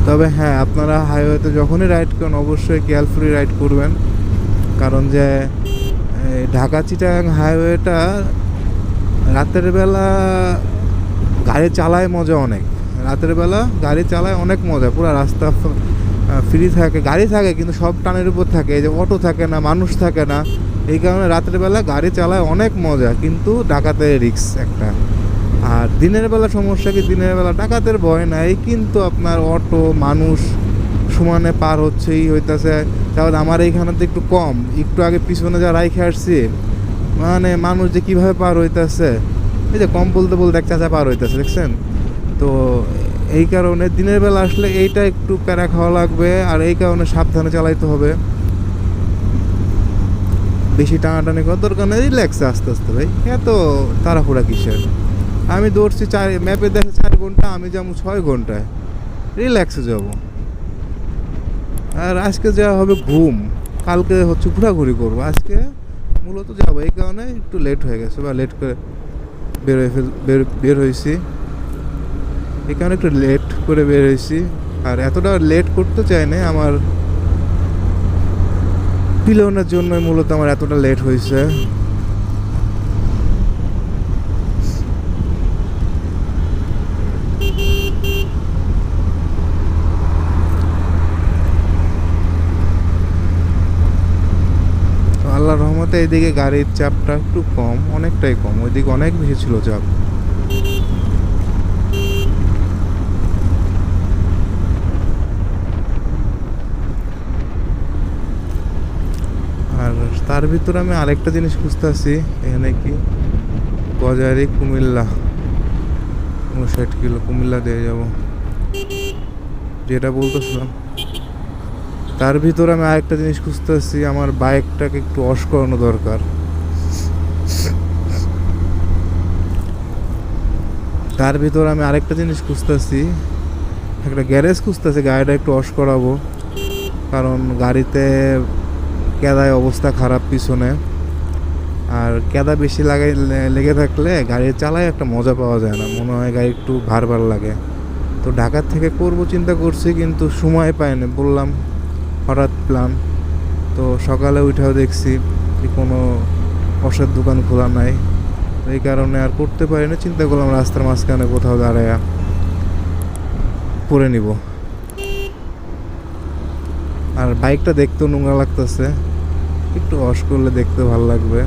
তবে হ্যাঁ, আপনারা হাইওয়েতে যখনই রাইড করেন অবশ্যই কেয়ারফুলি রাইড করবেন। কারণ যে ঢাকা চিটাগাং হাইওয়েটা রাতের বেলা গাড়ি চালায় মজা অনেক। রাতের বেলা গাড়ি চালায় অনেক মজা, পুরো রাস্তা ফ্রি থাকে, গাড়ি থাকে কিন্তু সব টানের উপর থাকে, এই যে অটো থাকে না, মানুষ থাকে না, এই কারণে রাতের বেলা গাড়ি চালায় অনেক মজা, কিন্তু ডাকাতের রিস্ক একটা। আর দিনের বেলা সমস্যা কি, দিনের বেলা ডাকাতের ভয় নাই, কিন্তু আপনার অটো মানুষ সমানে পার হচ্ছেই হইতাছে। তাহলে আমার এইখানে তো একটু কম, একটু আগে পিছনে যা রাইখে আসছি, মানে মানুষ যে কীভাবে পার হইতাছে, এই যে কম বলতে বলতে এক চাচা পার হইতাছে, দেখছেন তো। এই কারণে দিনের বেলা আসলে এইটা একটু প্যারা খাওয়া লাগবে, আর এই কারণে সাবধানে চালাইতে হবে। বেশি টানাটানি করার দরকার নেই, রিল্যাক্সে আস্তে আস্তে ভাই, এত তাড়াহুড়া কিসের। আমি দৌড়ছি ম্যাপে দেখে 4 ঘন্টা, আমি যাবো 6 ঘন্টায়, রিল্যাক্সে যাব। আর আজকে যাওয়া হবে ঘুম, কালকে হচ্ছে ঘোরাঘুরি করবো, আজকে মূলত যাবো। এই কারণে একটু লেট হয়ে গেছে, বা লেট করে বের হয়েছি, এই কারণে একটু লেট করে বের হয়েছি। আর এতটা লেট করতে চাই না, আমার পিলনের জন্যই মূলত আমার এতটা লেট হয়েছে। আল্লাহর রহমতে এইদিকে গাড়ির চাপটা একটু কম, অনেকটাই কম, ওইদিকে অনেক বেশি ছিল চাপ। আর তার ভিতরে আমি আরেকটা জিনিস খুঁজতেছি, এখানে কি গজারি কুমিল্লা 59 কিলো কুমিল্লা দিয়ে যাব, যেটা বলতেছিলাম। তার ভিতরে আমি আরেকটা জিনিস খুঁজতেছি, আমার বাইকটাকে একটু ওয়াশ করানো দরকার। তার ভিতরে আমি আরেকটা জিনিস খুঁজতেছি, একটা গ্যারেজ খুঁজতেছি, গাড়িটা একটু ওয়াশ করাবো। কারণ গাড়িতে কেদায় অবস্থা খারাপ পিছনে, আর কেদা বেশি লেগে থাকলে গাড়ি চালায় একটা মজা পাওয়া যায় না, মনে হয় গাড়ি একটু ভার লাগে। তো ঢাকার থেকে করব চিন্তা করছি, কিন্তু সময় পাইনি, বললাম হঠাৎ প্ল্যান। তো সকালে উঠেও দেখছি কোনো ওষুধ দোকান খোলা নাই, এই কারণে আর করতে পারিনি। চিন্তা করলাম রাস্তার মাঝখানে কোথাও দাঁড়ায়া করে নিব। আর বাইকটা দেখতেও নোংরা লাগতেছে, একটু ওয়াশ করলে দেখতে ভালো লাগবে।